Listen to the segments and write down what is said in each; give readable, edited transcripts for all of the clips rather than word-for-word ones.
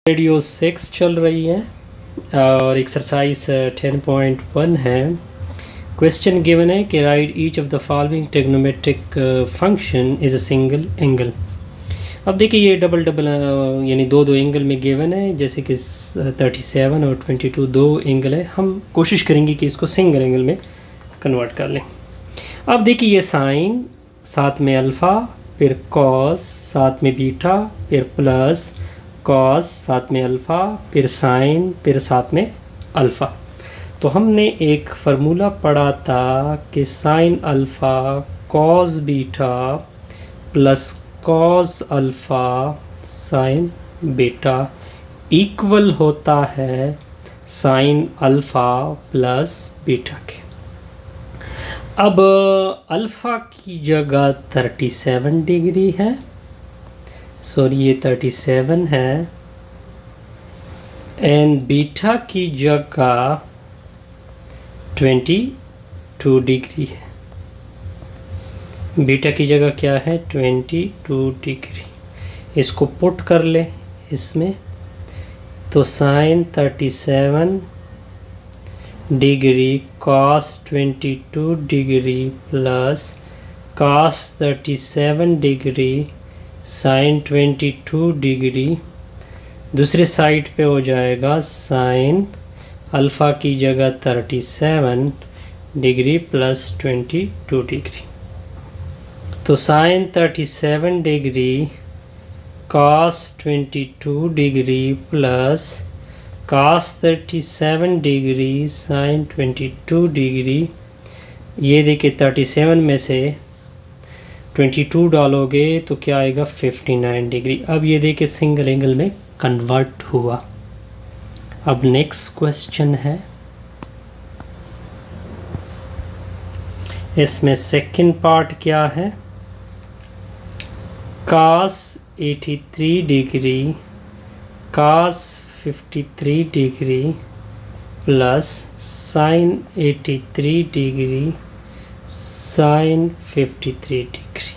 Radio 6 चल रही है और एक्सरसाइज 10.1 है। क्वेश्चन गिवन है कि right each of the following trigonometric function is a single angle. अब देखिए ये डबल यानी दो एंगल में गिवन है, जैसे कि 37 और 22 दो एंगल है। हम कोशिश करेंगे कि इसको सिंगल एंगल में कन्वर्ट कर लें। अब देखिए ये साइन साथ में अल्फ़ा, फिर कॉस साथ में बीटा, फिर प्लस कॉस साथ में अल्फ़ा, फिर साइन, फिर साथ में अल्फ़ा। तो हमने एक फार्मूला पढ़ा था कि sine alpha cos beta plus cos alpha sine beta equal होता है साइन अल्फ़ा प्लस बीटा के। अब अल्फ़ा की जगह 37 डिग्री है, सॉरी ये 37 है, एंड बीटा की जगह 22 डिग्री है। बीटा की जगह क्या है? 22 डिग्री। इसको पुट कर ले इसमें, तो sine 37 degree cos 22 degree plus cos 37 degree sine 22 degree दूसरे साइड पे हो जाएगा साइन अल्फ़ा की जगह 37 डिग्री प्लस 22 डिग्री। तो sine 37 degree cos 22 degree plus cos 37 degree sine 22 degree. ये देखिए 37 में से 22 डालोगे तो क्या आएगा? 59 डिग्री। अब ये देखिए सिंगल एंगल में कन्वर्ट हुआ। अब नेक्स्ट क्वेश्चन है, इसमें सेकंड पार्ट क्या है? cos 83 degree cos 53 degree plus sign 83 degree sine 53 degree.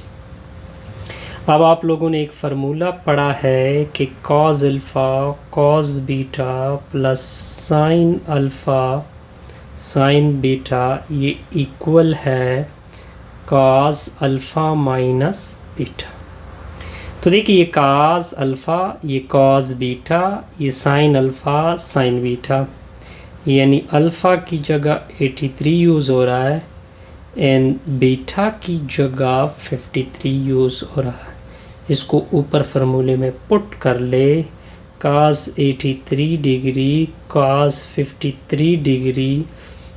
अब आप लोगों ने एक फार्मूला पढ़ा है कि cos alpha cos beta plus sine alpha sine beta ये इक्वल है कॉस अल्फ़ा माइनस बीटा। तो देखिए ये कॉस अल्फ़ा, ये कॉस बीटा, ये साइन अल्फ़ा साइन बीटा, यानी अल्फ़ा की जगह 83 यूज़ हो रहा है एंड बीटा की जगह 53 यूज़ हो रहा है। इसको ऊपर फार्मूले में पुट कर ले, cos 83 degree cos 53 degree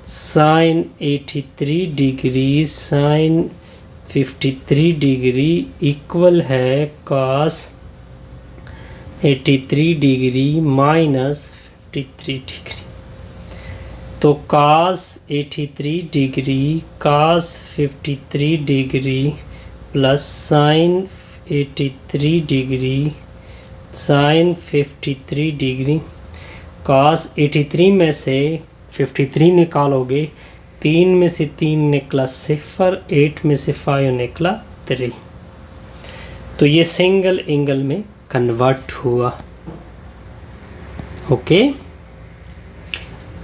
sine 83 degree sine 53 degree equal है cos 83 डिग्री माइनस 53 डिग्री। तो cos 83 degree cos 53 degree plus sign 83 degree sine 53 degree. cos 83 में से 53 निकालोगे, 3 में से 3 निकला 0, 8 में से 5 निकला 3। तो ये सिंगल एंगल में कन्वर्ट हुआ। ओके,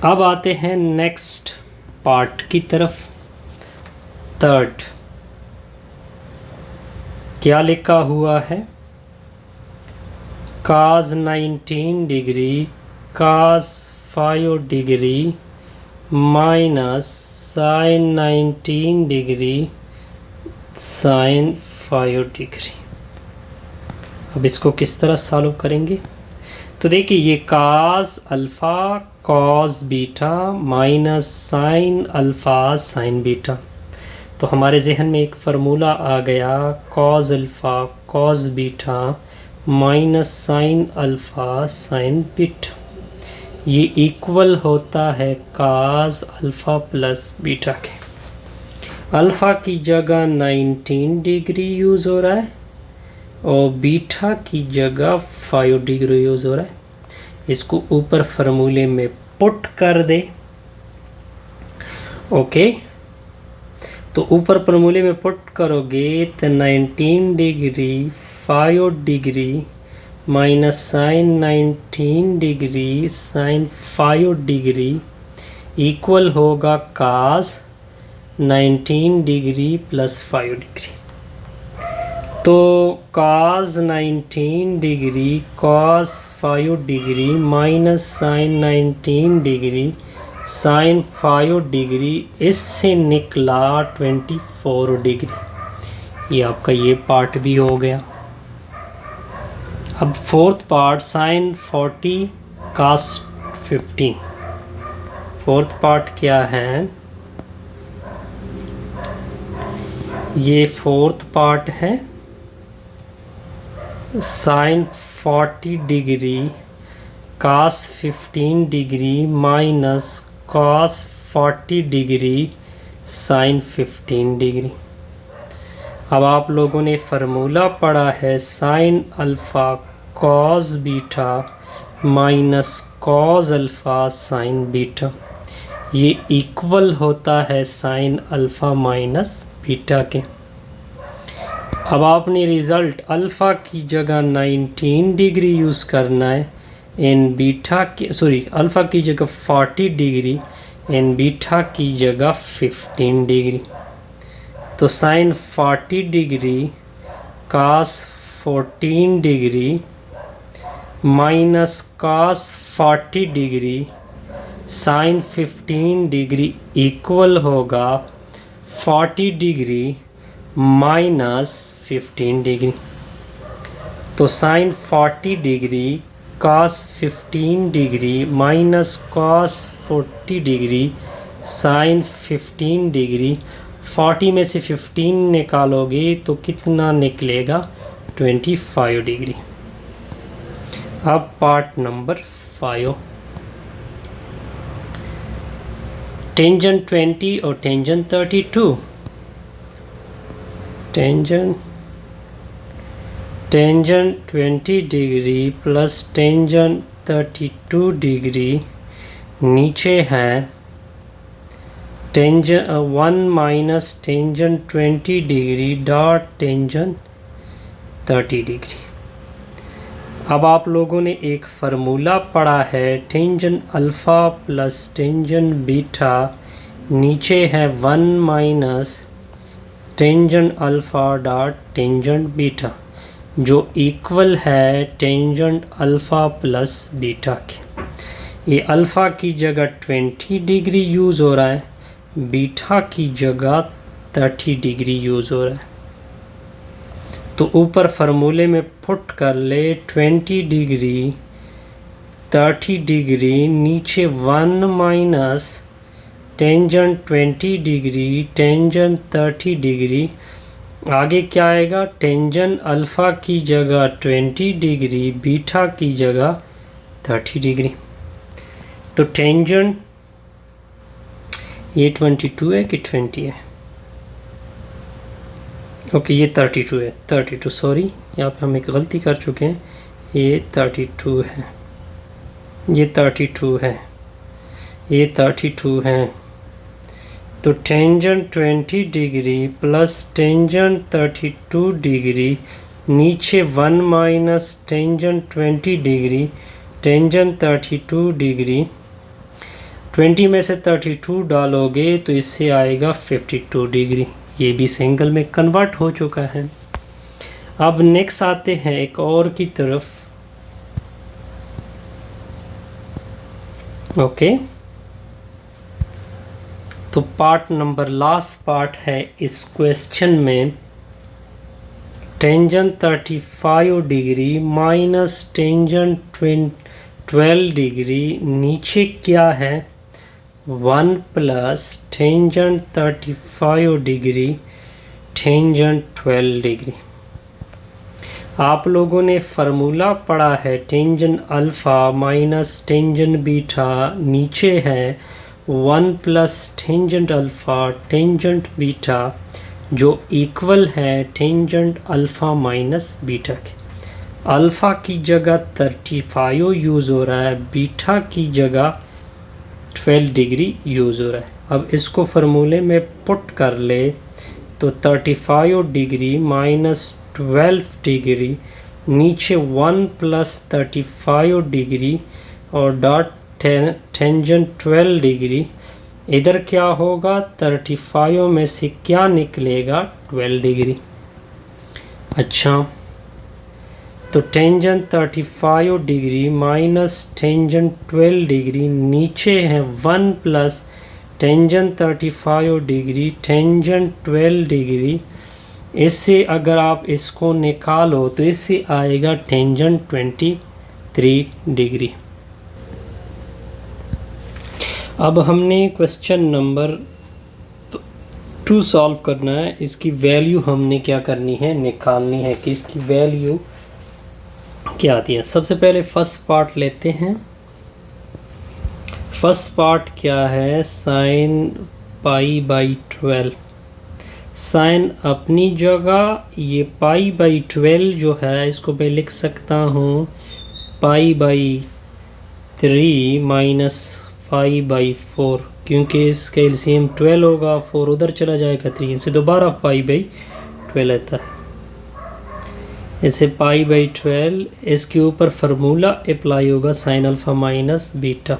अब आते हैं नेक्स्ट पार्ट की तरफ। थर्ड क्या लिखा हुआ है? cos 19 degree cos 5 degree minus sine 19 degree sine 5 degree. अब इसको किस तरह सॉल्व करेंगे? तो देखिए ये cos alpha cos beta minus sine alpha sine beta. तो हमारे जहन में एक फार्मूला आ गया, cos alpha cos beta minus sine alpha sine beta, ये इक्वल होता है cos अल्फ़ा प्लस बीटा के। अल्फ़ा की जगह 19 डिग्री यूज़ हो रहा है और बीटा की जगह 5 डिग्री यूज़ हो रहा है। इसको ऊपर फार्मूले में पुट कर दे। ओके, तो ऊपर फार्मूले में पुट करोगे तो 19 degree 5 degree minus sine 19 degree sine 5 degree equal होगा काज 19 डिग्री प्लस 5 डिग्री। तो cos 19 degree cos 5 degree minus sine 19 degree sine 5 degree, इससे निकला 24 डिग्री। ये आपका ये पार्ट भी हो गया। अब फोर्थ पार्ट साइन 40 कास 15। फोर्थ पार्ट क्या है, ये फोर्थ पार्ट है sign 40 degree cos 15 degree minus cos 40 degree sine 15 degree. अब आप लोगों ने फार्मूला पढ़ा है sine alpha cos beta minus cos alpha sine beta, ये इक्वल होता है साइन अल्फ़ा माइनस बीटा के। अब आपने रिज़ल्ट अल्फ़ा की जगह 19 डिग्री यूज़ करना है, इन बीटा की अल्फ़ा की जगह 40 डिग्री, इन बीटा की जगह 15 डिग्री। तो sine 40 degree cos 14 degree minus cos 40 degree sine 15 degree equal होगा 40 डिग्री माइनस 15 डिग्री। तो sine 40 degree cos 15 degree minus cos 40 degree sine 15 degree, 40 में से 15 निकालोगे तो कितना निकलेगा 25 डिग्री। अब पार्ट नंबर 5, टेंजेंट 20 और tangent 32। Tangent 20 degree plus tangent 32 degree, नीचे है tangent 1 minus tangent 20 degree dot tangent 30 degree. अब आप लोगों ने एक फार्मूला पढ़ा है tangent alpha plus tangent beta, नीचे है 1 minus tangent alpha dot tangent beta, जो इक्वल है टेंजेंट अल्फ़ा प्लस बीटा के। ये अल्फ़ा की जगह 20 डिग्री यूज़ हो रहा है, बीटा की जगह 30 डिग्री यूज़ हो रहा है। तो ऊपर फार्मूले में पुट कर ले 20 डिग्री 30 डिग्री, नीचे 1 minus tangent 20 degree tangent 30 degree, आगे क्या आएगा टेंजेंट अल्फ़ा की जगह 20 डिग्री बीटा की जगह 30 डिग्री। तो टेंजेंट ये 22 है कि 20 है, ओके ये 32 है, 32 सॉरी यहाँ पे हम एक गलती कर चुके हैं, ये 32 है, ये 32 है, ये 32 है। तो tangent 20 degree plus tangent 32 degree, नीचे 1 minus tangent 20 degree tangent 32 degree, 20 में से 32 डालोगे तो इससे आएगा 52 डिग्री। ये भी सिंगल में कन्वर्ट हो चुका है। अब नेक्स्ट आते हैं एक और की तरफ, ओके। तो पार्ट नंबर लास्ट पार्ट है इस क्वेश्चन में, tangent 35 degree minus tangent 12 degree, नीचे क्या है 1 plus tangent 35 degree tangent 12 degree. आप लोगों ने फार्मूला पढ़ा है tangent alpha minus tangent beta, नीचे है 1 plus tangent alpha tangent beta, जो इक्वल है टेंजेंट अल्फ़ा माइनस बीटा के। अल्फ़ा की जगह 35 यूज़ हो रहा है, बीटा की जगह 12 डिग्री यूज़ हो रहा है। अब इसको फार्मूले में पुट कर ले तो 35 डिग्री माइनस 12 डिग्री नीचे 1 प्लस 35 डिग्री और डॉट टेंजेंट 12 डिग्री। इधर क्या होगा, 35 में से क्या निकलेगा, 12 डिग्री। अच्छा, तो tangent 35 degree minus tangent 12 degree, नीचे है 1 plus tangent 35 degree tangent 12 degree. इससे अगर आप इसको निकालो तो इससे आएगा टेंजेंट 23 डिग्री। अब हमने क्वेश्चन नंबर 2 सॉल्व करना है। इसकी वैल्यू हमने क्या करनी है, निकालनी है कि इसकी वैल्यू क्या आती है। सबसे पहले फर्स्ट पार्ट लेते हैं। फर्स्ट पार्ट क्या है, साइन पाई बाई 12। साइन अपनी जगह, ये पाई बाई 12 जो है इसको मैं लिख सकता हूँ पाई बाई 3 माइनस 5/4, क्योंकि इसका एलसीएम 12 होगा, 4 उधर चला जाएगा 3, इसे दोबारा पाई बाई 12 आता है। इसे पाई बाई 12, इसके ऊपर फार्मूला अप्लाई होगा sine alpha minus beta.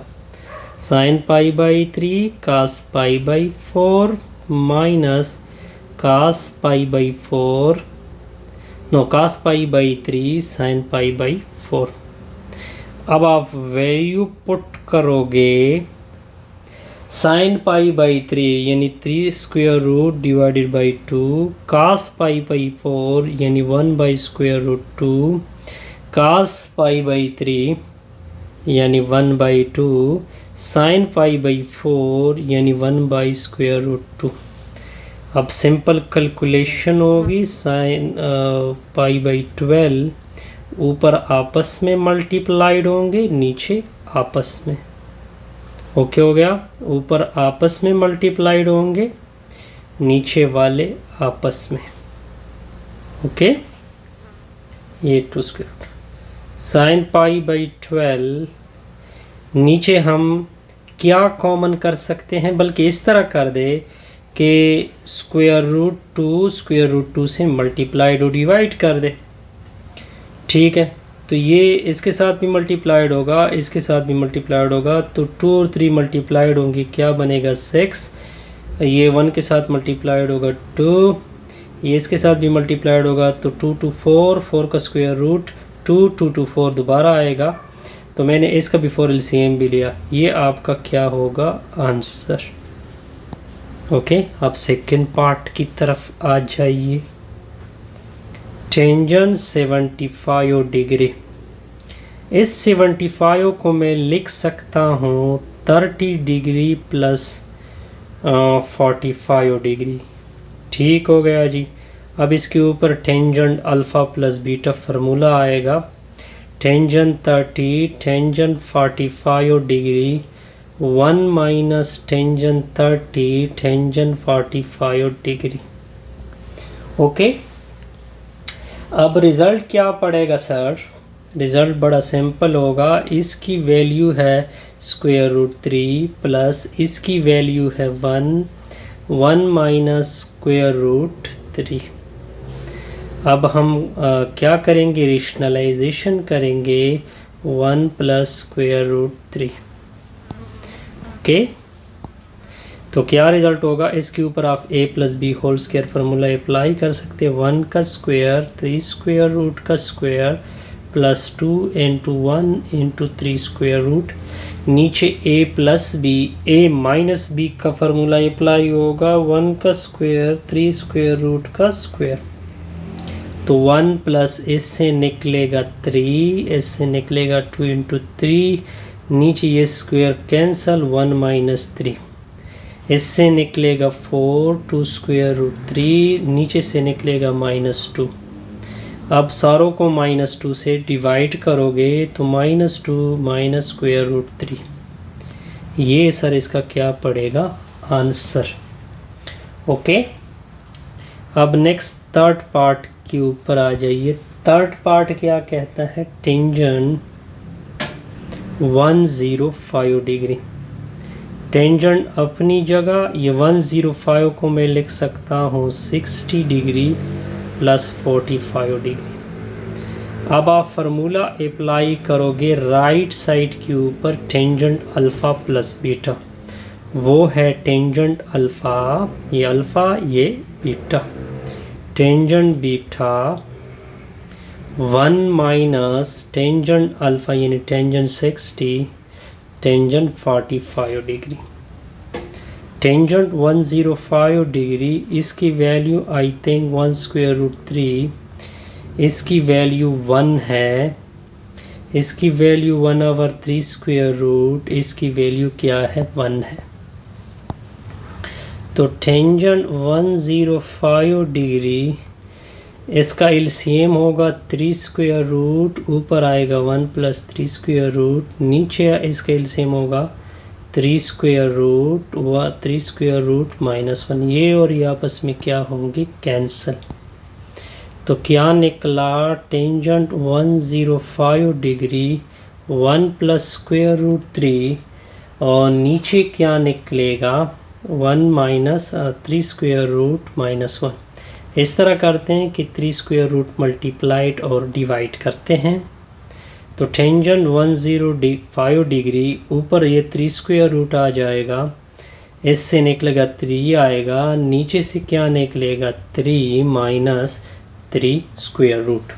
Sine pi by 3 cos pi by 4 minus cos pi by 4, no cos pi by 3 sine pi by 4। अब आप वैल्यू पुट करोगे, साइन पाई बाई 3 यानी 3 square root divided by 2, cos pi by 4 यानी 1 by square root 2, cos pi by 3 यानी 1 by 2, sign pi by 4 यानी 1 by square root 2। अब simple calculation होगी, sine pi by 12 ऊपर आपस में मल्टीप्लाइड होंगे, नीचे आपस में, ओके हो गया, ऊपर आपस में मल्टीप्लाइड होंगे, नीचे वाले आपस में, ओके। ये 2 स्क्वायर साइन पाई बाई 12, नीचे हम क्या कॉमन कर सकते हैं, बल्कि इस तरह कर दे कि स्क्वायर रूट 2 से मल्टीप्लाइड और डिवाइड कर दे, ठीक है। तो ये इसके साथ भी मल्टीप्लाइड होगा, इसके साथ भी मल्टीप्लाइड होगा, तो 2 और 3 मल्टीप्लाइड होंगे, क्या बनेगा 6। ये 1 के साथ मल्टीप्लाइड होगा 2, ये इसके साथ भी मल्टीप्लाइड होगा, तो 2 to 4, 4 का स्क्वायर रूट 2, 2 to 4 दोबारा आएगा। तो मैंने इसका बिफोर एलसीएम भी लिया, ये आपका क्या होगा आंसर, ओके। अब सेकंड पार्ट की तरफ आ जाइए। टेंजेंट 75 डिग्री, इस 75 को मैं लिख सकता हूँ 30 डिग्री प्लस 45 डिग्री, ठीक हो गया जी। अब इसके ऊपर tangent alpha plus beta formula आएगा, tangent 30 tangent 45 degree 1 minus tangent 30 tangent 45 degree, okay. अब रिज़ल्ट क्या पड़ेगा सर, रिज़ल्ट बड़ा सिंपल होगा, इसकी वैल्यू है स्क्वायर रूट 3 प्लस इसकी वैल्यू है 1 माइनस स्क्वायर रूट 3। अब हम क्या करेंगे, रेशनलाइजेशन करेंगे 1 प्लस स्क्वायर रूट 3, ओके। तो क्या रिज़ल्ट होगा, इसके ऊपर आप a plus B whole square formula apply कर सकते हैं, 1 का स्क्वायर 3 स्क्वायर रूट का square plus 2 into 1 into 3 square root, नीचे a plus b a minus b का फार्मूला अप्लाई होगा, 1 का स्क्वायर 3 स्क्वायर रूट का स्क्वायर, तो 1 प्लस इससे निकलेगा 3, इससे निकलेगा 2 इंटू 3, नीचे ये स्क्वायर कैंसल, 1 माइनस 3, इससे निकलेगा 4 2 स्क्वायर रूट 3, नीचे से निकलेगा -2। अब सारों को -2 से डिवाइड करोगे तो -2 माइनस स्क्वायर रूट 3, ये सर इसका क्या पड़ेगा आंसर, ओके। अब नेक्स्ट थर्ड पार्ट के ऊपर आ जाइए। थर्ड पार्ट क्या कहता है, टेंजेंट 105 डिग्री, टेंजेंट अपनी जगह, ये 105 को मैं लिख सकता हूँ 60 डिग्री प्लस 45 डिग्री। अब आप फार्मूला अप्लाई करोगे राइट साइड के ऊपर टेंजेंट अल्फ़ा प्लस बीटा, वो है टेंजेंट अल्फ़ा, ये अल्फ़ा ये beta, tangent beta 1 minus tangent alpha यानी tangent 60, tangent 45 degree, tangent 105 degree, इसकी वैल्यू आई थिंक 1√3, इसकी वैल्यू 1 है, इसकी वैल्यू 1/3 स्क्वायर रूट, इसकी वैल्यू क्या है 1 है। तो टेंजेंट 105 डिग्री, इसका एलसीएम होगा 3 स्क्वायर रूट, ऊपर आएगा 1 + 3 स्क्वायर रूट, नीचे इसका एलसीएम होगा 3 स्क्वायर रूट व 3 स्क्वायर रूट -1, ये और ये आपस में क्या होंगे कैंसिल। तो क्या निकला, टेंजेंट 105 डिग्री 1 + √3 और नीचे क्या निकलेगा 1 - 3 स्क्वायर रूट -1। इस तरह करते हैं कि 3 स्क्वायर रूट मल्टीप्लाइड और डिवाइड करते हैं। तो टेंजेंट 105 डिग्री, ऊपर ये 3 स्क्वायर रूट आ जाएगा, इससे निकलेगा 3 आएगा, नीचे से क्या निकलेगा 3 - 3 स्क्वायर रूट।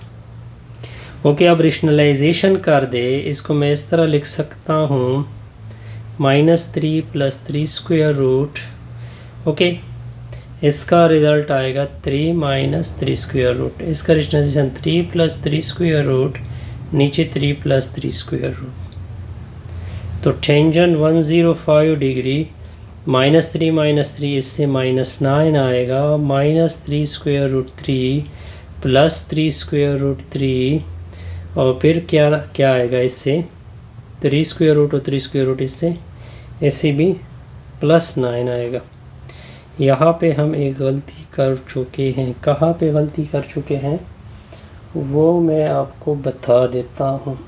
ओके, अब रेशनलाइजेशन कर दे, इसको मैं इस तरह लिख सकता हूँ -3 + 3 स्क्वायर रूट। ओके, इसका रिज़ल्ट आएगा 3 - 3 स्क्वायर रूट, इसका रेशनलाइजेशन 3 + 3 स्क्वायर रूट, नीचे 3 + 3 स्क्वायर रूट। तो टेंजेंट 105 डिग्री -3 - 3, इससे -9 आएगा, -3 स्क्वायर रूट 3 + 3 स्क्वायर रूट 3, और फिर क्या आएगा, इससे 3 स्क्वायर रूट और 3 स्क्वायर रूट, इससे भी +9 आएगा। यहाँ पे हम एक गलती कर चुके हैं, कहाँ पे गलती कर चुके हैं वो मैं आपको बता देता हूँ।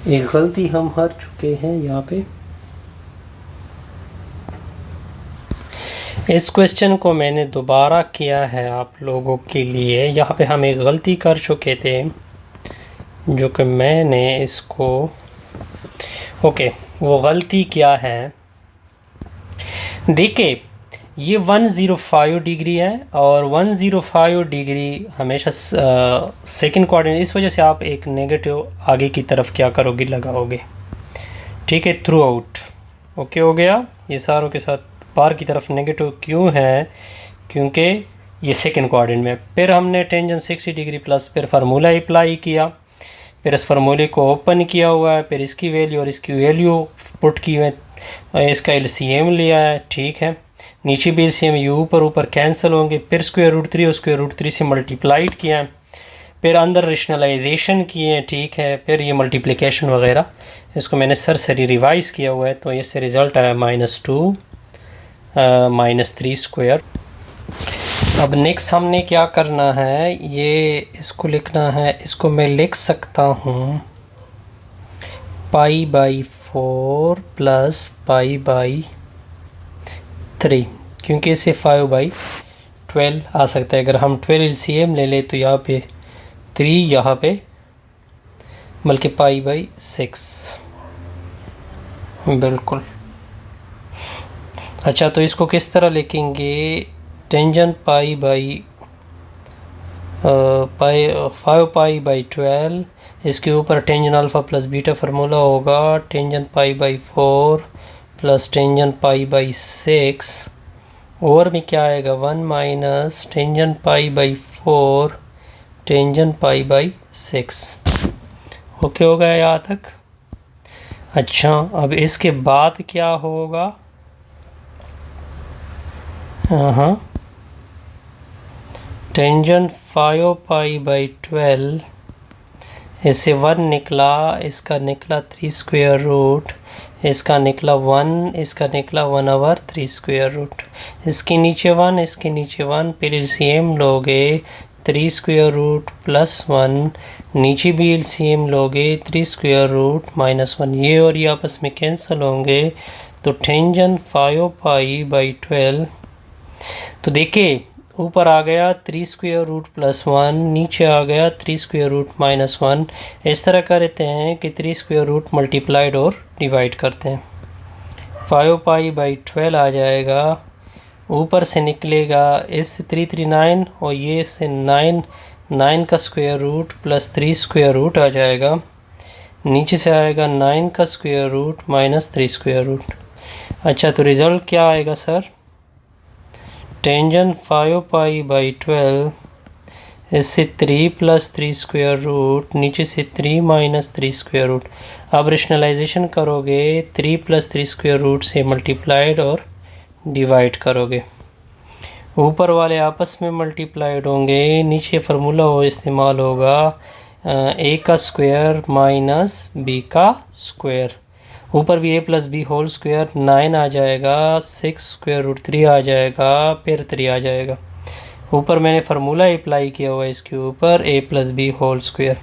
एक गलती हम कर चुके हैं यहाँ पे। इस क्वेश्चन को मैंने दोबारा किया है आप लोगों के लिए। यहाँ पे हम एक गलती कर चुके थे, जो कि मैंने इसको ओके, वो गलती क्या है, देखिए ये 105 डिग्री है और 105 डिग्री हमेशा सेकंड क्वाड्रेंट, इस वजह से आप एक नेगेटिव आगे की तरफ क्या करोगे, लगाओगे। ठीक है, थ्रू आउट। ओके हो गया, ये सारों के साथ बाहर की तरफ नेगेटिव क्यों है, क्योंकि ये सेकंड क्वाड्रेंट में। फिर हमने टेंजेंट 60 डिग्री प्लस, फिर फार्मूला अप्लाई किया, फिर इस फार्मूले को ओपन किया हुआ है, फिर इसकी वैल्यू और इसकी वैल्यू पुट की हुई है, इसका एलसीएम लिया है। ठीक है, नीचे भी एलसीएम, ये ऊपर कैंसिल होंगे, फिर स्क्वायर रूट 3 और स्क्वायर रूट 3 से मल्टीप्लाइड किया है, फिर अंदर रेशनलाइजेशन किए हैं। ठीक है, फिर ये मल्टीप्लिकेशन वगैरह, इसको मैंने सरसरी रिवाइज़ किया हुआ है, तो इससे रिज़ल्ट आया -2 - 3 स्क्वायर। अब नेक्स्ट हमने क्या करना है, ये इसको लिखना है, इसको मैं लिख सकता हूँ π/4 + π/3, क्योंकि इसे 5/12 आ सकता है। अगर हम 12 एलसीएम ले ले तो यहाँ पे 3, यहाँ पे बल्कि π/6, बिल्कुल। अच्छा, तो इसको किस तरह लिखेंगे, टेंजेंट 5π/12, इसके ऊपर tangent alpha plus beta formula होगा, टेंजेंट π/4 + टेंजेंट π/6, और में क्या आएगा 1 - टेंजेंट π/4 टेंजेंट π/6। ओके हो गया यहाँ तक। अच्छा, अब इसके बाद क्या होगा, हाँ, टेंजेंट 5π/12, इससे 1 निकला, इसका निकला 3 स्क्वायर रूट, इसका निकला 1, इसका निकला 1/3 स्क्वायर रूट, इसके नीचे 1, इसके नीचे 1, फिर एलसीएम लोगे 3 स्क्वायर रूट +1, नीचे भी एलसीएम लोगे 3 स्क्वायर रूट -1, ये और ये आपस में कैंसिल होंगे। तो टेंजेंट 5π/12, तो देखिए ऊपर आ गया 3 स्क्वेयर रूट प्लस 1, नीचे आ गया 3 स्क्वेयर रूट माइनस 1। इस तरह करते हैं कि 3 स्क्वेयर रूट मल्टीप्लाइड और डिवाइड करते हैं। 5 पाई बाई 12 आ जाएगा। ऊपर से निकलेगा इस 339 और ये से 9 का square root plus 3 square root आ जाएगा। नीचे से आएगा 9 का square root minus 3 square root. अच्छा, तो रिज़ल्ट क्या आएगा सर? टेंजेंट 5 पाई बाई 12, इससे 3 प्लस 3 स्क्वेयर रूट, नीचे से 3 माइनस 3 स्क्वेयर रूट। अब रेशनलाइजेशन करोगे 3 प्लस 3 स्क्वेयर रूट से मल्टीप्लाइड और डिवाइड करोगे। ऊपर वाले आपस में मल्टीप्लाइड होंगे, नीचे फार्मूला हो इस्तेमाल होगा ए का स्क्वायर माइनस बी का स्क्वायर। ऊपर भी ए प्लस बी होल स्क्वायर 9 आ जाएगा, 6 स्क्वायर रूट 3 आ जाएगा, फिर 3 आ जाएगा। ऊपर मैंने फार्मूला अप्लाई किया हुआ है इसके ऊपर, A plus B whole square.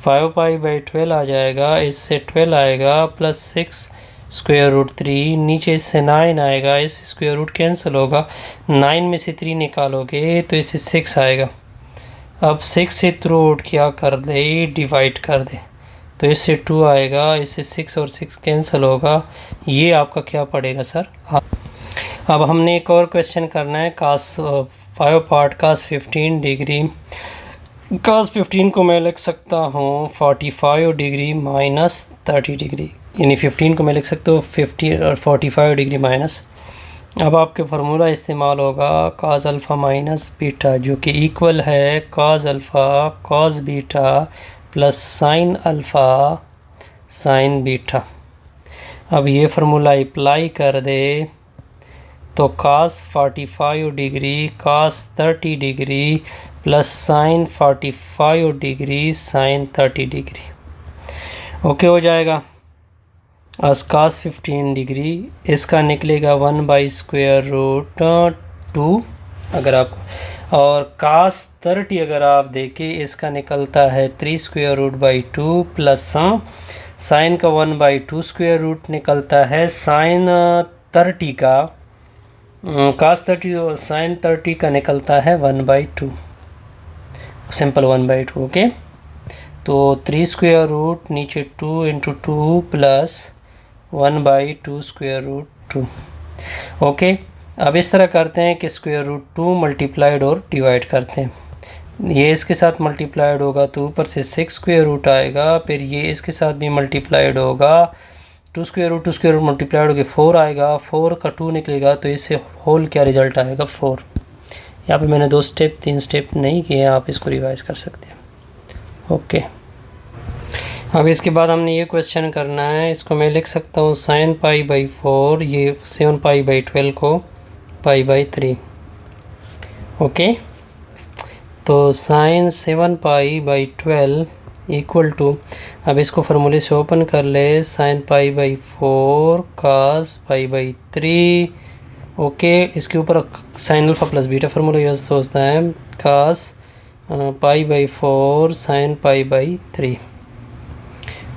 5 pi by 12 आ जाएगा, इससे 12 आएगा प्लस 6 स्क्वायर रूट 3, नीचे इससे 9 आएगा, इस स्क्वायर रूट कैंसिल होगा, 9 में से 3 निकालोगे तो इससे 6 आएगा। अब 6 से रूट क्या कर दे, डिवाइड कर दे, तो इससे 2 आएगा, इससे 6 और 6 कैंसिल होगा। ये आपका क्या पड़ेगा सर? अब हमने एक और क्वेश्चन करना है। कास 5 पार्ट कास 15 डिग्री। कास 15 को मैं लिख सकता हूँ 45 डिग्री माइनस 30 डिग्री, यानी 15 को मैं लिख सकता हूँ 50 और 45 डिग्री माइनस। अब आपके फार्मूला इस्तेमाल होगा काज अल्फ़ा माइनस बीटा, जो कि इक्वल है काज alpha cos beta plus sine alpha sine beta. अब ये फार्मूला अप्लाई कर दे तो कास 45 डिग्री कास 30 degree plus sign 45 degree sine 30 degree okay हो जाएगा। as cos 15 डिग्री इसका निकलेगा 1 बाई स्क्वेयर रूट 2 अगर आप, और cos 30 अगर आप देखें इसका निकलता है 3 square root by 2 plus sine का 1 बाई 2 स्क्वेयर रूट निकलता है। साइन 30 का cos 30 और साइन 30 का निकलता है 1 बाई 2, सिंपल 1 बाई 2। ओके, तो 3 स्क्वेयर रूट नीचे 2 into 2 plus 1 by 2 square root 2। Okay, अब इस तरह करते हैं कि स्क्वेयर रूट 2 मल्टीप्लाइड और डिवाइड करते हैं। ये इसके साथ मल्टीप्लाइड होगा तो ऊपर से 6 स्क्वेयर रूट आएगा, फिर ये इसके साथ भी मल्टीप्लाइड होगा, 2 स्क्वेयर रूट मल्टीप्लाइड होकर 4 आएगा, 4 का 2 निकलेगा तो इससे होल क्या रिजल्ट आएगा 4। यहाँ पे मैंने 2 स्टेप 3 स्टेप नहीं किए, आप इसको रिवाइज कर सकते हैं। ओके, अब इसके बाद हमने ये क्वेश्चन करना है। इसको मैं लिख सकता हूँ साइन पाई बाई 4, ये 7 पाई बाई 12 को पाई बाई 3। ओके, तो sine 7 pi by 12 equal to, अब इसको फार्मूले से ओपन कर ले, sine pi by 4 cos pi by 3। Okay, इसके ऊपर sine alpha plus beta formula use होता है, cos pi by 4 sine pi by 3।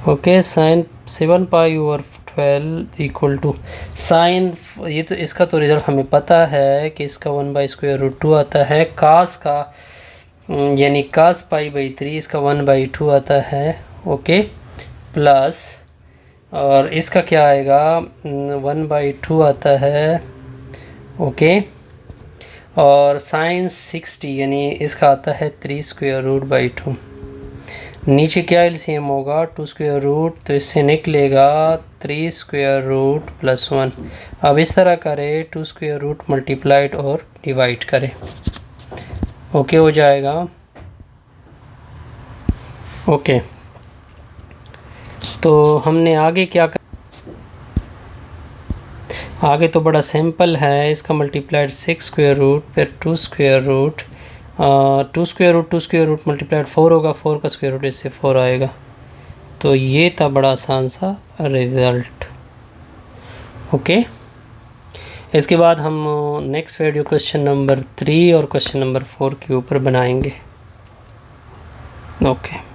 Okay, sine 7 pi over 12 equal to sine, ये तो इसका तो रिजल्ट हमें पता है कि इसका 1 बाई स्क्वायर रूट 2 आता है। कास का यानी कास पाई बाई 3 इसका 1 बाई 2 आता है। ओके, प्लस और इसका क्या आएगा 1 बाई 2 आता है। ओके, और साइन 60 यानी इसका आता है 3 स्क्वायर रूट बाई 2। नीचे क्या एलसीएम होगा 2 स्क्वायर रूट, तो इससे निकलेगा 3 स्क्वायर रूट प्लस 1। अब इस तरह करें 2 स्क्वायर रूट मल्टीप्लाइड और डिवाइड करें, ओके हो जाएगा। ओके, तो हमने आगे क्या कर, आगे तो बड़ा सिंपल है। इसका मल्टीप्लाइड 6 स्क्वायर रूट फिर 2 square root, 2 square root multiplied 4 होगा, 4 का स्क्वायर रूट इससे 4 आएगा। तो ये था बड़ा आसान सा रिज़ल्ट। ओके, इसके बाद हम नेक्स्ट वीडियो क्वेश्चन नंबर 3 और क्वेश्चन नंबर 4 के ऊपर बनाएंगे। ओके।